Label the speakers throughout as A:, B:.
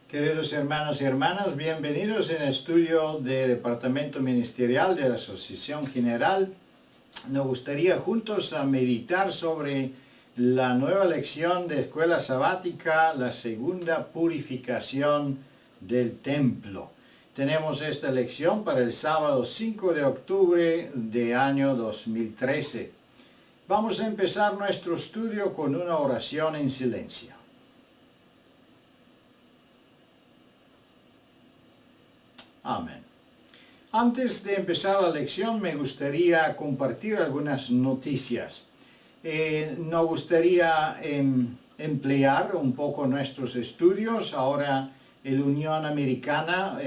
A: Queridos hermanos y hermanas, bienvenidos en el estudio del Departamento Ministerial de la Asociación General. Nos gustaría juntos a meditar sobre la nueva lección de Escuela Sabática, la segunda purificación del templo. Tenemos esta lección para el sábado 5 de octubre de año 2013. Vamos a empezar nuestro estudio con una oración en silencio. Amén. Antes de empezar la lección me gustaría compartir algunas noticias. Nos gustaría emplear un poco nuestros estudios. Ahora la Unión Americana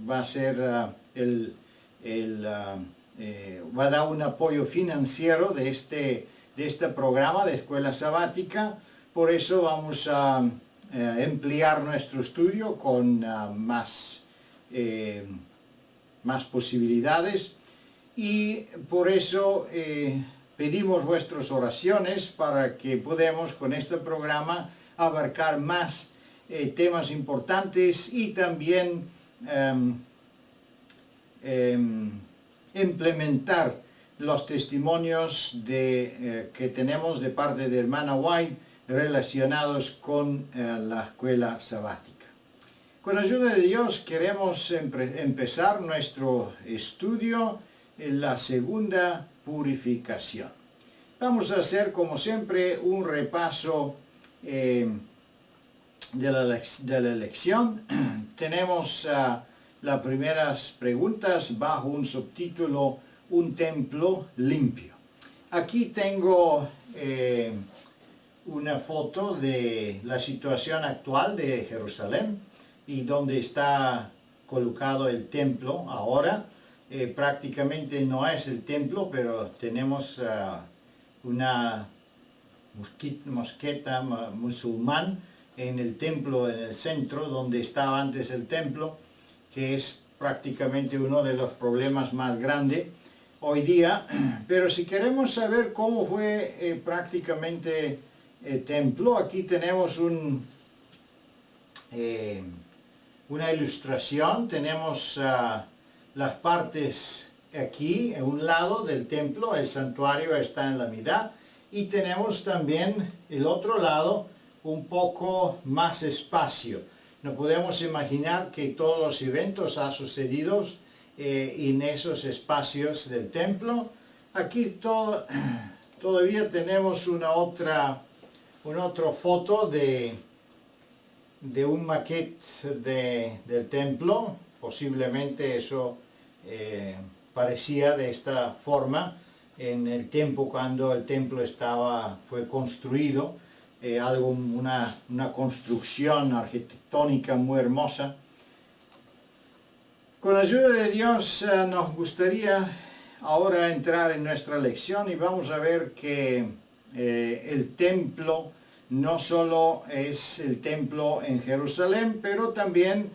A: va a ser va a dar un apoyo financiero de este programa de Escuela Sabática. Por eso vamos a emplear nuestro estudio con más posibilidades, y por eso pedimos vuestras oraciones para que podamos con este programa abarcar más temas importantes y también implementar los testimonios que tenemos de parte de hermana White relacionados con la escuela sabática. Con la ayuda de Dios queremos empezar nuestro estudio en la segunda purificación. Vamos a hacer como siempre un repaso de la lección. Tenemos las primeras preguntas bajo un subtítulo: un templo limpio. Aquí tengo una foto de la situación actual de Jerusalén y donde está colocado el templo ahora. Prácticamente no es el templo, pero tenemos una mosqueta musulmán en el templo, en el centro, donde estaba antes el templo, que es prácticamente uno de los problemas más grandes hoy día. Pero si queremos saber cómo fue prácticamente el templo, aquí tenemos una ilustración. Tenemos las partes aquí, en un lado del templo, el santuario está en la mitad, y tenemos también el otro lado un poco más espacio. No podemos imaginar que todos los eventos han sucedido en esos espacios del templo. Aquí todavía tenemos una otra foto de un maquete del templo. Posiblemente eso parecía de esta forma en el tiempo cuando el templo fue construido. Una construcción arquitectónica muy hermosa. Con la ayuda de Dios nos gustaría ahora entrar en nuestra lección, y vamos a ver que el templo no solo es el templo en Jerusalén, pero también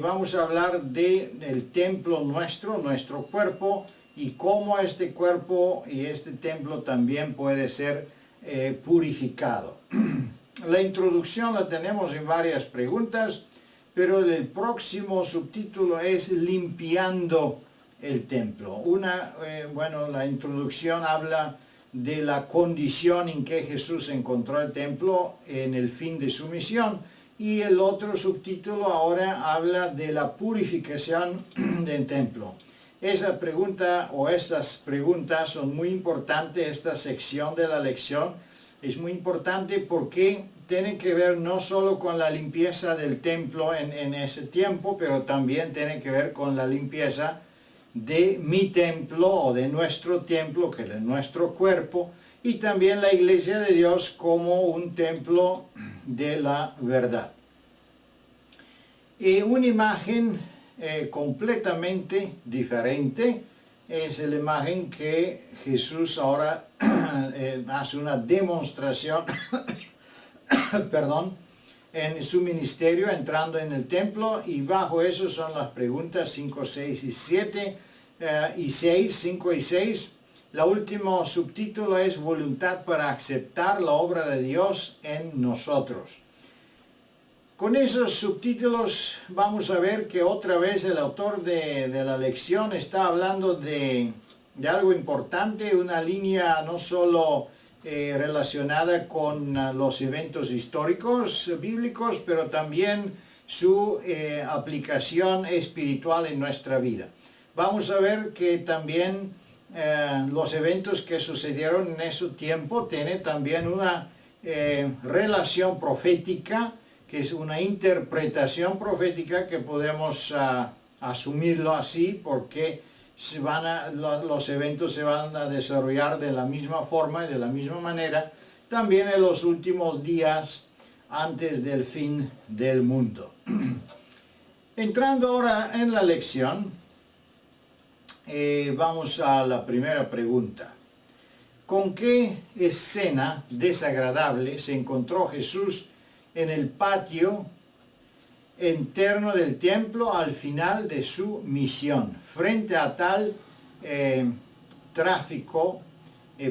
A: vamos a hablar del templo nuestro cuerpo, y cómo este cuerpo y este templo también puede ser purificado. La introducción la tenemos en varias preguntas, pero el próximo subtítulo es limpiando el templo. La introducción habla de la condición en que Jesús encontró el templo en el fin de su misión, y el otro subtítulo ahora habla de la purificación del templo. Esa pregunta o estas preguntas son muy importantes. Esta sección de la lección es muy importante porque tiene que ver no solo con la limpieza del templo en ese tiempo, pero también tiene que ver con la limpieza de mi templo o de nuestro templo, que es nuestro cuerpo, y también la iglesia de Dios como un templo de la verdad. Y una imagen completamente diferente es la imagen que Jesús ahora hace una demostración en su ministerio, entrando en el templo, y bajo eso son las preguntas 5, 6 y 7 y 6, 5 y 6. El último subtítulo es voluntad para aceptar la obra de Dios en nosotros. Con esos subtítulos vamos a ver que otra vez el autor de la lección está hablando de algo importante, una línea no solo relacionada con los eventos históricos bíblicos, pero también su aplicación espiritual en nuestra vida. Vamos a ver que también los eventos que sucedieron en ese tiempo tienen también una relación profética, que es una interpretación profética que podemos asumirlo así, porque los eventos se van a desarrollar de la misma forma y de la misma manera también en los últimos días antes del fin del mundo. Entrando ahora en la lección, vamos a la primera pregunta. ¿Con qué escena desagradable se encontró Jesús en el patio interno del templo al final de su misión, frente a tal tráfico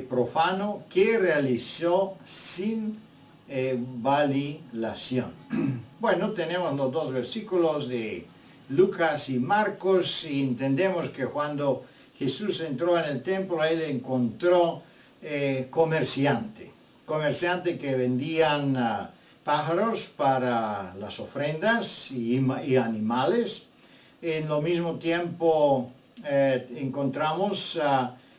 A: profano que realizó sin validación? Bueno, tenemos los dos versículos de Lucas y Marcos y entendemos que cuando Jesús entró en el templo, él encontró comerciantes que vendían pájaros para las ofrendas y animales. En lo mismo tiempo encontramos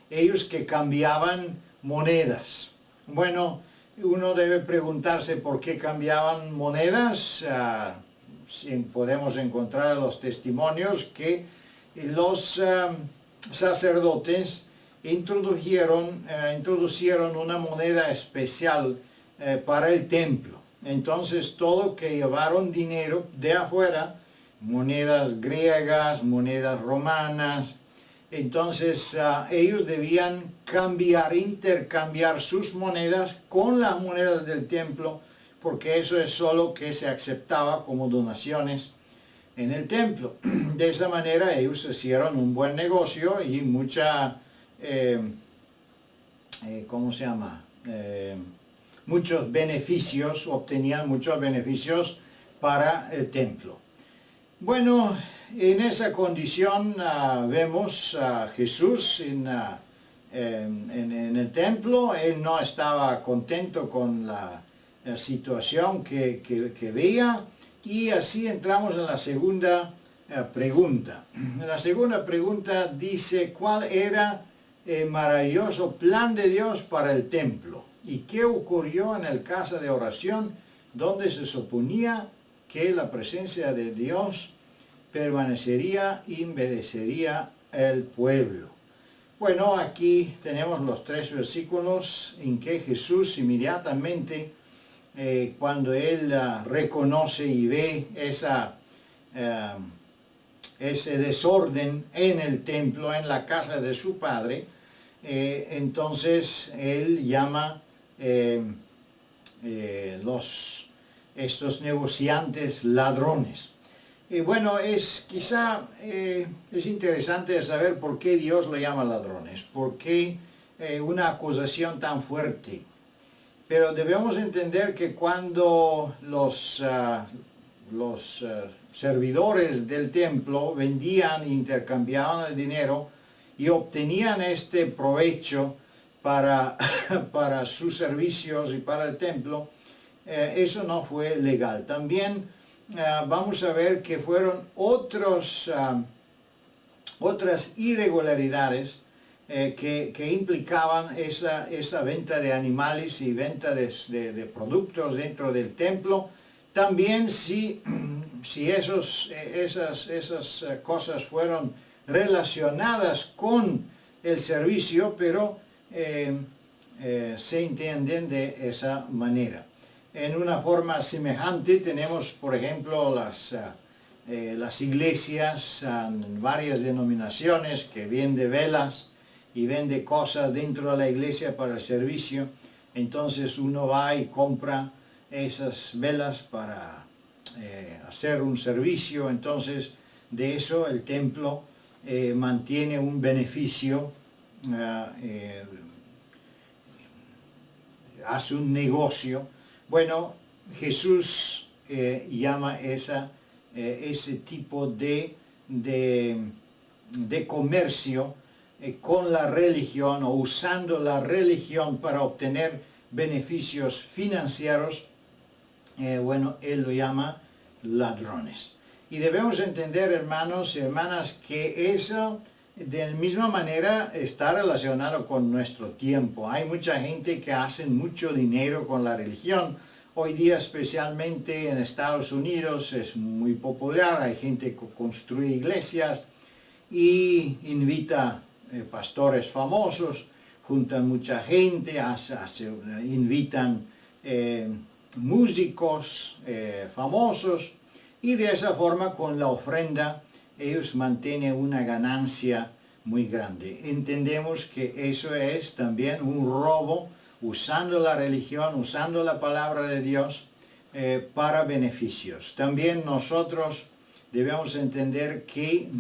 A: ellos que cambiaban monedas. Bueno, uno debe preguntarse por qué cambiaban monedas. Podemos encontrar los testimonios que los sacerdotes introducieron una moneda especial para el templo. Entonces todo que llevaron dinero de afuera, monedas griegas, monedas romanas, entonces ellos debían intercambiar sus monedas con las monedas del templo, porque eso es solo que se aceptaba como donaciones en el templo. De esa manera ellos hicieron un buen negocio y obtenían muchos beneficios para el templo. Bueno, en esa condición vemos a Jesús en el templo. Él no estaba contento con la situación que veía, y así entramos en la segunda pregunta. La segunda pregunta dice: ¿cuál era el maravilloso plan de Dios para el templo? ¿Y qué ocurrió en la casa de oración donde se suponía que la presencia de Dios permanecería y embellecería el pueblo? Bueno, aquí tenemos los tres versículos en que Jesús inmediatamente, cuando él reconoce y ve ese desorden en el templo, en la casa de su padre, entonces él llama estos negociantes ladrones. Bueno, es interesante saber por qué Dios le llama ladrones, por qué una acusación tan fuerte. Pero debemos entender que cuando los servidores del templo vendían e intercambiaban el dinero y obtenían este provecho para sus servicios y para el templo, eso no fue legal. También vamos a ver que fueron otras irregularidades que implicaban esa venta de animales y venta de productos dentro del templo. También si esas cosas fueron relacionadas con el servicio, pero se entienden de esa manera. En una forma semejante tenemos, por ejemplo, las iglesias, varias denominaciones que venden velas y vende cosas dentro de la iglesia para el servicio. Entonces uno va y compra esas velas para hacer un servicio. Entonces de eso el templo mantiene un beneficio, hace un negocio. Bueno, Jesús llama ese tipo de comercio con la religión o usando la religión para obtener beneficios financieros, bueno, él lo llama ladrones. Y debemos entender, hermanos y hermanas, que eso de la misma manera está relacionado con nuestro tiempo. Hay mucha gente que hace mucho dinero con la religión. Hoy día, especialmente en Estados Unidos, es muy popular. Hay gente que construye iglesias y invita pastores famosos, juntan mucha gente, invitan músicos famosos, y de esa forma con la ofrenda ellos mantienen una ganancia muy grande. Entendemos que eso es también un robo, usando la religión, usando la palabra de Dios para beneficios. También nosotros debemos entender que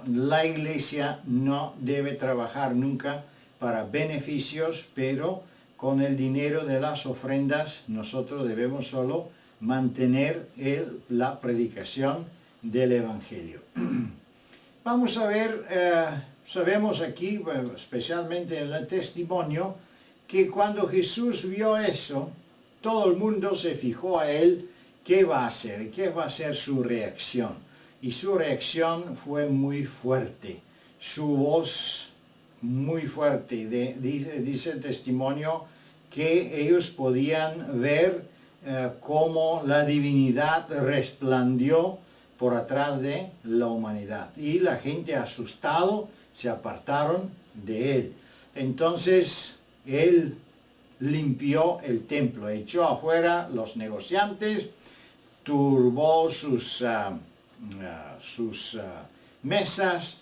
A: la iglesia no debe trabajar nunca para beneficios, pero con el dinero de las ofrendas nosotros debemos solo mantener la predicación del Evangelio. Vamos a ver, sabemos aquí, especialmente en el testimonio, que cuando Jesús vio eso, todo el mundo se fijó a él qué va a hacer, qué va a ser su reacción. Y su reacción fue muy fuerte, su voz muy fuerte. Dice el testimonio que ellos podían ver cómo la divinidad resplandeció por atrás de la humanidad. Y la gente asustado se apartaron de él. Entonces él limpió el templo, echó afuera los negociantes, turbó sus mesas,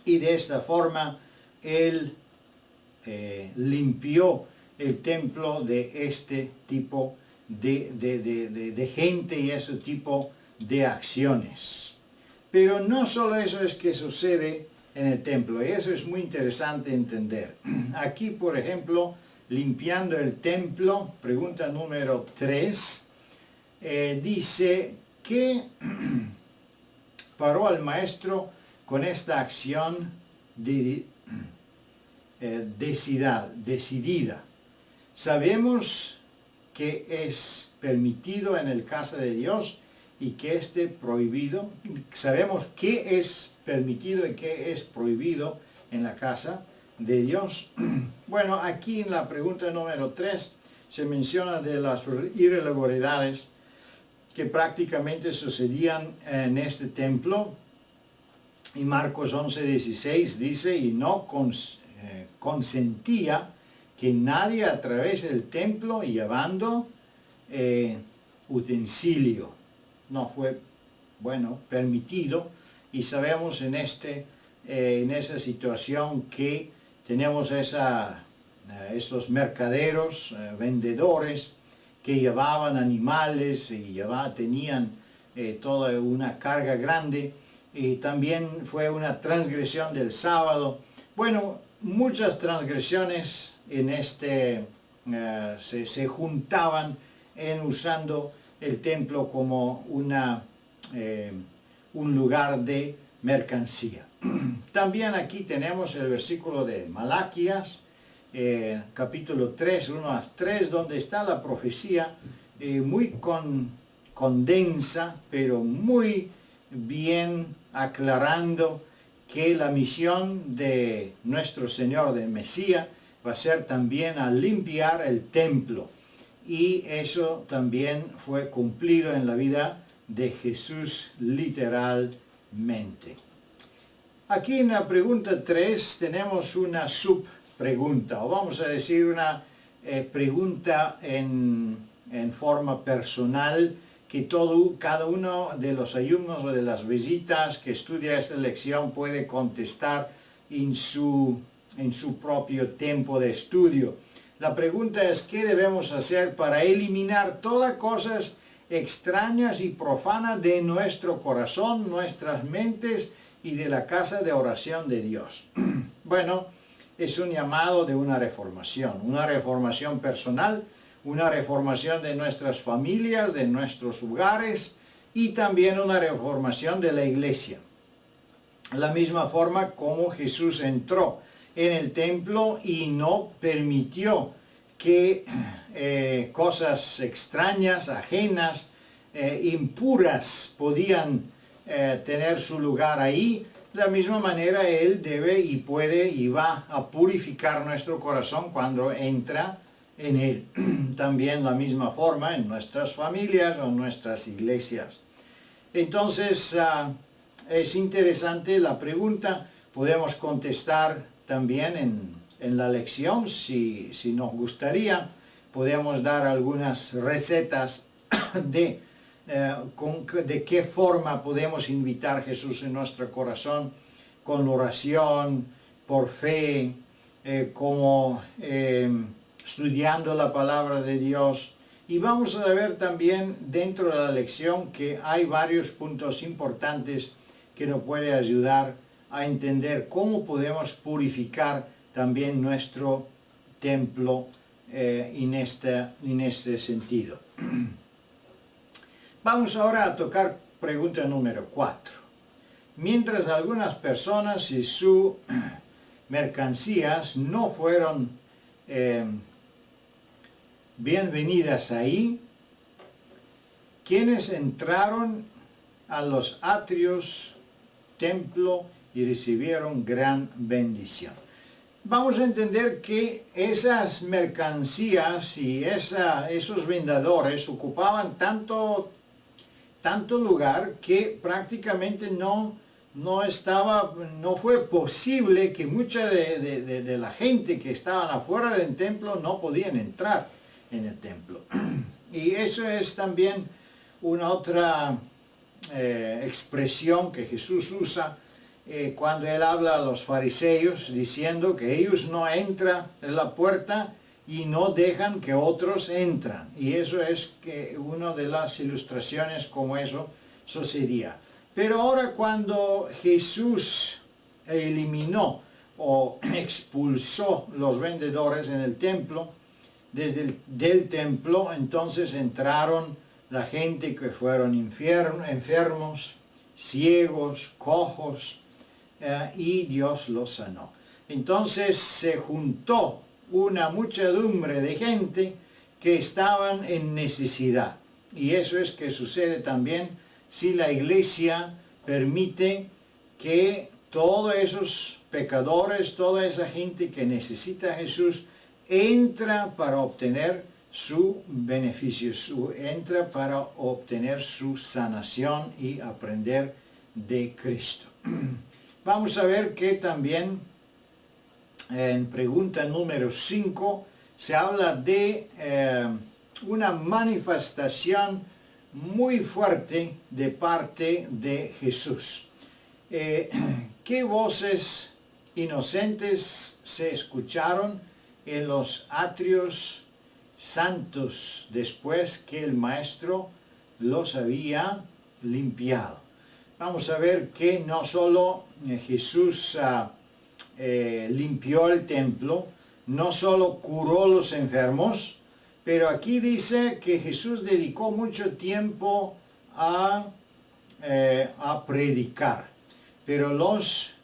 A: y de esta forma él limpió el templo de este tipo de gente y ese tipo de acciones. Pero no solo eso es que sucede en el templo, y eso es muy interesante entender. Aquí, por ejemplo, limpiando el templo, pregunta número 3, dice que paró al maestro con esta acción decidida. Sabemos que es permitido en el casa de Dios y que esté prohibido. Sabemos qué es permitido y qué es prohibido en la casa de Dios. Bueno, aquí en la pregunta número 3 se menciona de las irregularidades que prácticamente sucedían en este templo. Y Marcos 11:16 dice, y no consentía que nadie atraviese el templo llevando utensilio. No fue, bueno, permitido. Y sabemos en esa situación que tenemos esos mercaderos, vendedores, que llevaban animales y tenían toda una carga grande, y también fue una transgresión del sábado. Bueno, muchas transgresiones se juntaban usando el templo como un lugar de mercancía. También aquí tenemos el versículo de Malaquías, capítulo 3, 1-3, donde está la profecía muy condensa, pero muy bien aclarando que la misión de nuestro Señor, del Mesías, va a ser también a limpiar el templo. Y eso también fue cumplido en la vida de Jesús literalmente. Aquí en la pregunta 3 tenemos una subpregunta, o vamos a decir una pregunta en forma personal, que cada uno de los alumnos o de las visitas que estudia esta lección puede contestar en su propio tiempo de estudio. La pregunta es, ¿qué debemos hacer para eliminar todas cosas extrañas y profanas de nuestro corazón, nuestras mentes y de la casa de oración de Dios? Bueno, es un llamado de una reformación personal, una reformación de nuestras familias, de nuestros hogares y también una reformación de la iglesia. La misma forma como Jesús entró en el templo y no permitió que cosas extrañas, ajenas, impuras podían tener su lugar ahí. De la misma manera Él debe y puede y va a purificar nuestro corazón cuando entra en Él. También la misma forma en nuestras familias o en nuestras iglesias. Entonces es interesante la pregunta. Podemos contestar también en la lección si nos gustaría. Podemos dar algunas recetas de qué forma podemos invitar a Jesús en nuestro corazón, con oración, por fe, como estudiando la palabra de Dios. Y vamos a ver también dentro de la lección que hay varios puntos importantes que nos pueden ayudar a entender cómo podemos purificar también nuestro templo en este sentido. Vamos ahora a tocar pregunta número 4. Mientras algunas personas y sus mercancías no fueron bienvenidas ahí, quienes entraron a los atrios, templo y recibieron gran bendición. Vamos a entender que esas mercancías y esos vendedores ocupaban tanto lugar que prácticamente no fue posible que mucha de la gente que estaban afuera del templo no podían entrar en el templo. Y eso es también una otra expresión que Jesús usa cuando Él habla a los fariseos, diciendo que ellos no entran en la puerta y no dejan que otros entran. Y eso es una de las ilustraciones como eso sucedía. Pero ahora cuando Jesús eliminó o expulsó los vendedores en el templo, del templo, entonces entraron la gente que fueron enfermos, ciegos, cojos, y Dios los sanó. Entonces se juntó una muchedumbre de gente que estaban en necesidad. Y eso es que sucede también si la iglesia permite que todos esos pecadores, toda esa gente que necesita a Jesús, entra para obtener su beneficio, entra para obtener su sanación y aprender de Cristo. Vamos a ver que también en pregunta número 5 se habla de una manifestación muy fuerte de parte de Jesús. ¿Qué voces inocentes se escucharon en los atrios santos después que el Maestro los había limpiado? Vamos a ver que no solo Jesús limpió el templo, no solo curó los enfermos, pero aquí dice que Jesús dedicó mucho tiempo a predicar. Pero los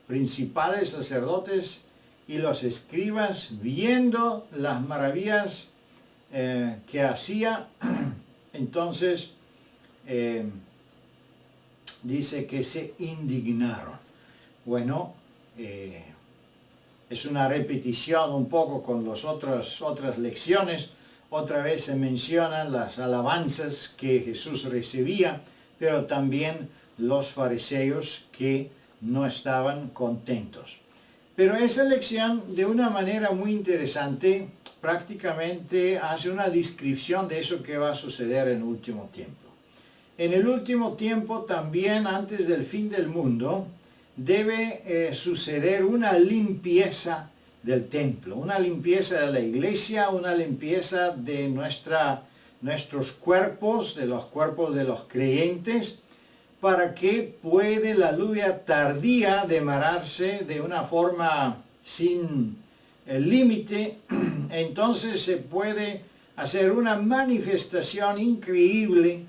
A: principales sacerdotes y los escribas, viendo las maravillas que hacía, entonces dice que se indignaron. Bueno, es una repetición un poco con las otras lecciones. Otra vez se mencionan las alabanzas que Jesús recibía, pero también los fariseos que no estaban contentos. Pero esa lección, de una manera muy interesante, prácticamente hace una descripción de eso que va a suceder en el último tiempo. En el último tiempo, también antes del fin del mundo, debe suceder una limpieza del templo, una limpieza de la iglesia, una limpieza de nuestros cuerpos, de los cuerpos de los creyentes, para que pueda la lluvia tardía demararse de una forma sin límite. Entonces se puede hacer una manifestación increíble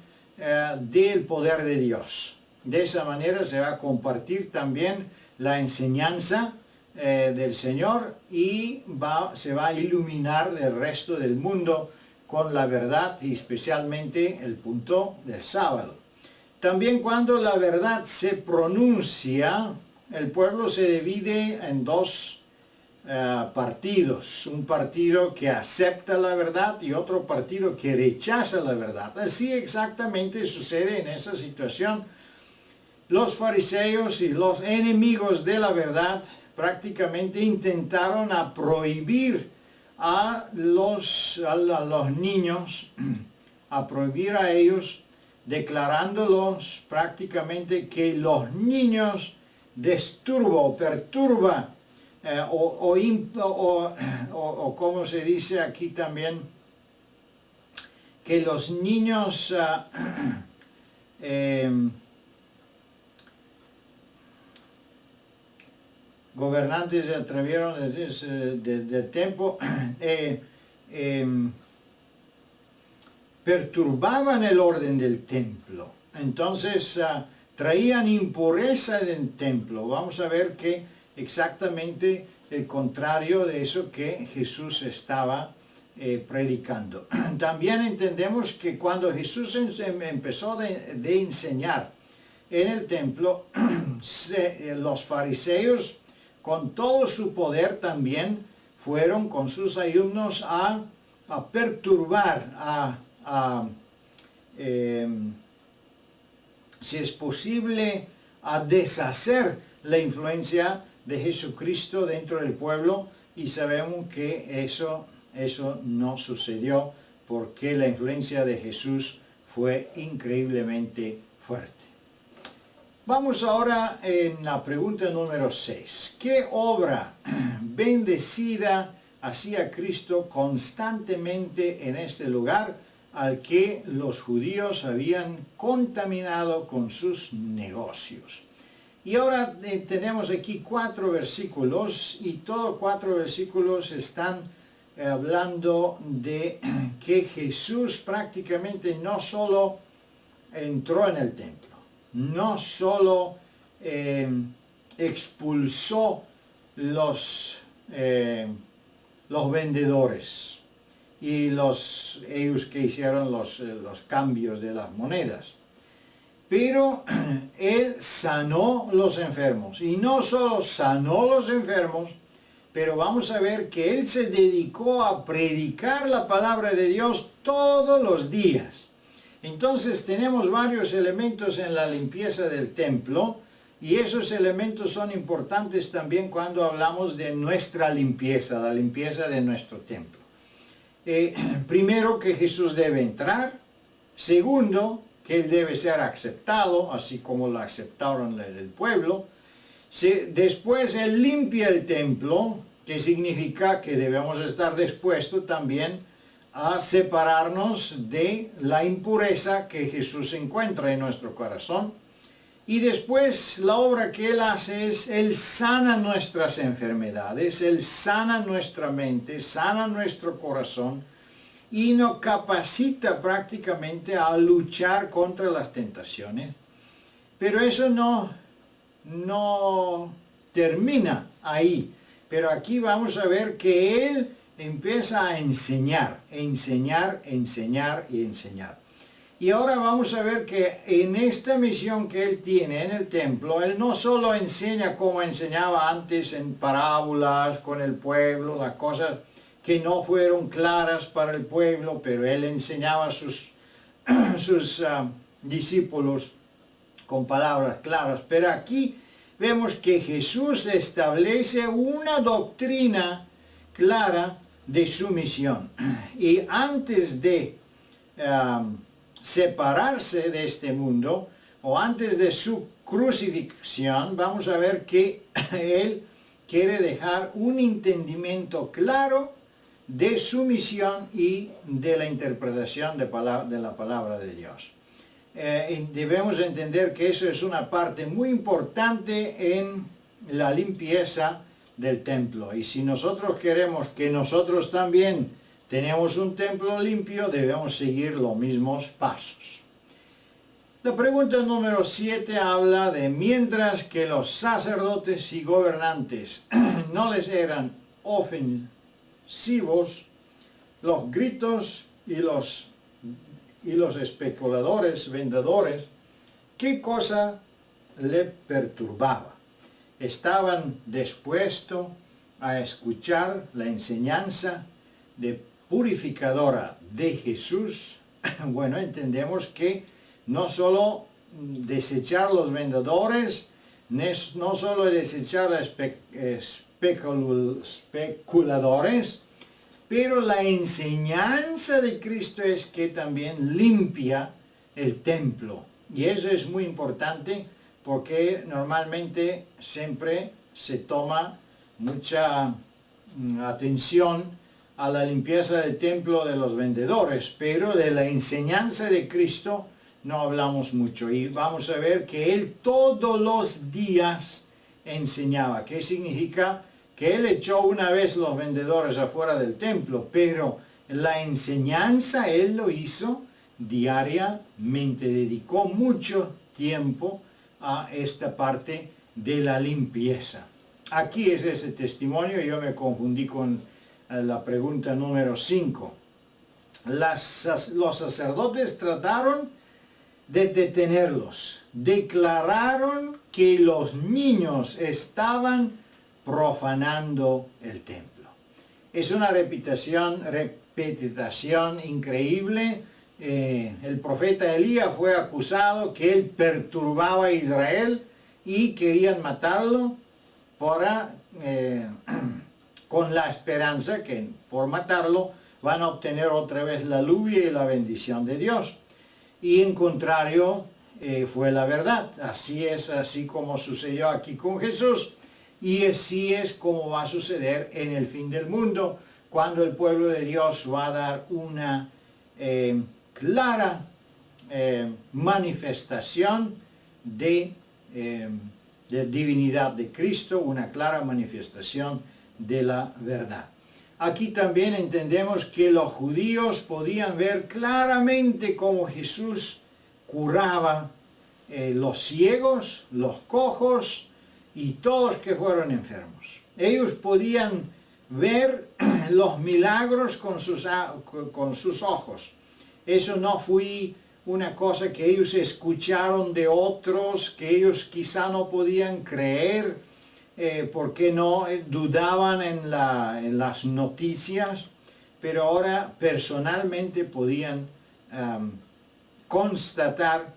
A: del poder de Dios. De esa manera se va a compartir también la enseñanza del Señor y se va a iluminar el resto del mundo con la verdad, y especialmente el punto del sábado. También cuando la verdad se pronuncia, el pueblo se divide en dos partidos. Un partido que acepta la verdad y otro partido que rechaza la verdad. Así exactamente sucede en esa situación. Los fariseos y los enemigos de la verdad prácticamente intentaron prohibir a los niños, a prohibir a ellos, declarándolos prácticamente que los niños perturban, o como se dice aquí también, que los niños gobernantes se atrevieron del tiempo, perturbaban el orden del templo. Entonces traían impureza del templo. Vamos a ver que exactamente el contrario de eso que Jesús estaba predicando. También entendemos que cuando Jesús empezó de enseñar en el templo, los fariseos con todo su poder también fueron con sus alumnos a perturbar, si es posible, a deshacer la influencia de Jesucristo dentro del pueblo, y sabemos que eso no sucedió porque la influencia de Jesús fue increíblemente fuerte. Vamos ahora en la pregunta número 6. ¿Qué obra bendecida hacía Cristo constantemente en este lugar al que los judíos habían contaminado con sus negocios? Y ahora tenemos aquí 4 versículos, y todos 4 versículos están hablando de que Jesús prácticamente no solo entró en el templo, no solo expulsó los vendedores y ellos que hicieron los cambios de las monedas, pero Él sanó los enfermos. Y no solo sanó los enfermos, pero vamos a ver que Él se dedicó a predicar la palabra de Dios todos los días. Entonces tenemos varios elementos en la limpieza del templo, y esos elementos son importantes también cuando hablamos de nuestra limpieza, la limpieza de nuestro templo. Primero, que Jesús debe entrar. Segundo, que Él debe ser aceptado, así como lo aceptaron el pueblo. Después Él limpia el templo, que significa que debemos estar dispuestos también a separarnos de la impureza que Jesús encuentra en nuestro corazón. Y después la obra que Él hace es, Él sana nuestras enfermedades, Él sana nuestra mente, sana nuestro corazón, y nos capacita prácticamente a luchar contra las tentaciones. Pero eso no termina ahí. Pero aquí vamos a ver que Él empieza a enseñar. Y ahora vamos a ver que en esta misión que Él tiene en el templo, Él no solo enseña como enseñaba antes en parábolas con el pueblo, las cosas que no fueron claras para el pueblo, pero Él enseñaba a sus discípulos con palabras claras. Pero aquí vemos que Jesús establece una doctrina clara de su misión. Y antes de separarse de este mundo, o antes de su crucifixión, vamos a ver que Él quiere dejar un entendimiento claro de su misión y de la interpretación de la palabra de Dios. Debemos entender que eso es una parte muy importante en la limpieza del templo. Y si nosotros queremos que nosotros también tenemos un templo limpio, debemos seguir los mismos pasos. La pregunta número 7 habla de mientras que los sacerdotes y gobernantes no les eran ofensivos, los gritos y los especuladores, vendedores, ¿qué cosa le perturbaba? Estaban dispuestos a escuchar la enseñanza de purificadora de Jesús. Bueno, entendemos que no solo desechar los vendedores, no solo desechar los especuladores, pero la enseñanza de Cristo es que también limpia el templo. Y eso es muy importante porque normalmente siempre se toma mucha atención a la limpieza del templo de los vendedores, pero de la enseñanza de Cristo no hablamos mucho. Y vamos a ver que Él todos los días enseñaba. ¿Qué significa? Que Él echó una vez los vendedores afuera del templo, pero la enseñanza Él lo hizo diariamente, dedicó mucho tiempo a esta parte de la limpieza. Aquí es ese testimonio, yo me confundí con la pregunta número 5. Los sacerdotes trataron de detenerlos, declararon que los niños estaban profanando el templo. Es una repetición increíble. El profeta Elías fue acusado que él perturbaba a Israel y querían matarlo con la esperanza que por matarlo van a obtener otra vez la lluvia y la bendición de Dios. Y en contrario fue la verdad. Así es, así como sucedió aquí con Jesús, y así es como va a suceder en el fin del mundo, cuando el pueblo de Dios va a dar una clara manifestación de divinidad de Cristo, una clara manifestación de la verdad. Aquí también entendemos que los judíos podían ver claramente cómo Jesús curaba los ciegos, los cojos y todos que fueron enfermos. Ellos podían ver los milagros con sus ojos. Eso no fue una cosa que ellos escucharon de otros, que ellos quizá no podían creer, porque no dudaban en las noticias, pero ahora personalmente podían constatar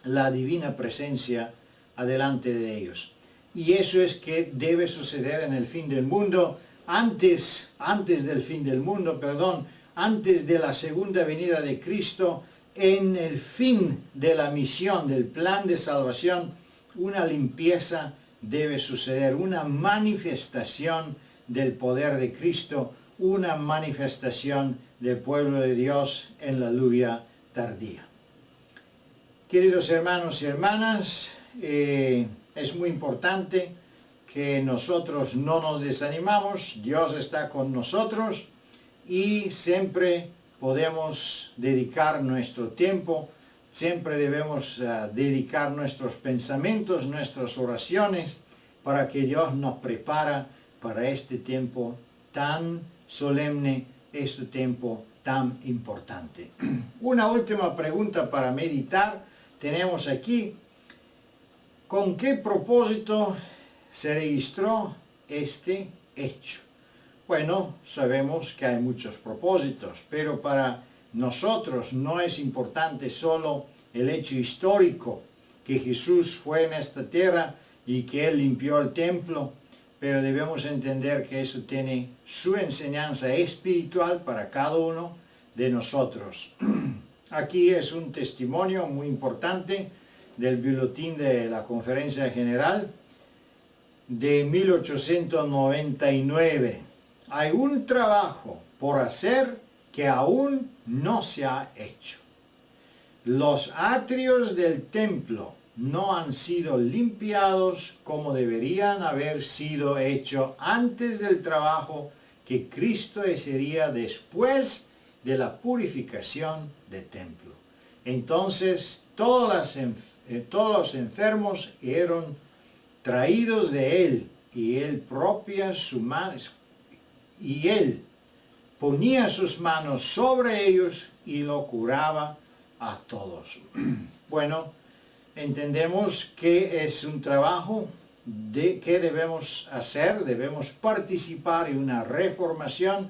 A: la divina presencia adelante de ellos. Y eso es que debe suceder en el fin del mundo, antes del fin del mundo, antes de la segunda venida de Cristo, en el fin de la misión, del plan de salvación, una limpieza debe suceder, una manifestación del poder de Cristo, una manifestación del pueblo de Dios en la lluvia tardía. Queridos hermanos y hermanas, es muy importante que nosotros no nos desanimamos. Dios está con nosotros y siempre podemos dedicar nuestro tiempo, siempre debemos dedicar nuestros pensamientos, nuestras oraciones, para que Dios nos prepare para este tiempo tan solemne, este tiempo tan importante. Una última pregunta para meditar tenemos aquí. ¿Con qué propósito se registró este hecho? Bueno, sabemos que hay muchos propósitos, pero para nosotros no es importante solo el hecho histórico que Jesús fue en esta tierra y que Él limpió el templo, pero debemos entender que eso tiene su enseñanza espiritual para cada uno de nosotros. Aquí es un testimonio muy importante del boletín de la Conferencia General de 1899. Hay un trabajo por hacer que aún no se ha hecho. Los atrios del templo no han sido limpiados como deberían haber sido hecho antes del trabajo que Cristo sería después de la purificación del templo. Entonces todos los enfermos eran traídos de Él, y Él propia sus manos, y Él ponía sus manos sobre ellos y lo curaba a todos. Bueno, entendemos que es un trabajo que debemos hacer, debemos participar en una reformación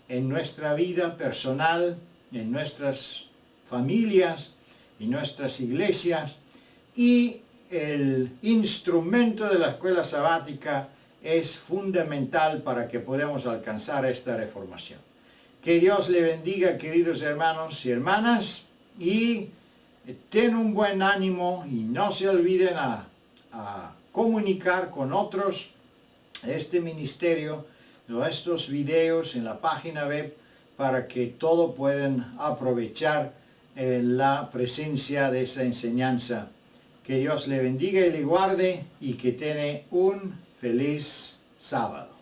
A: en nuestra vida personal, en nuestras familias, en nuestras iglesias, y el instrumento de la escuela sabática es fundamental para que podamos alcanzar esta reformación. Que Dios le bendiga, queridos hermanos y hermanas, y ten un buen ánimo y no se olviden a comunicar con otros este ministerio, estos videos en la página web, para que todos puedan aprovechar la presencia de esa enseñanza. Que Dios le bendiga y le guarde, y que tenga un feliz sábado.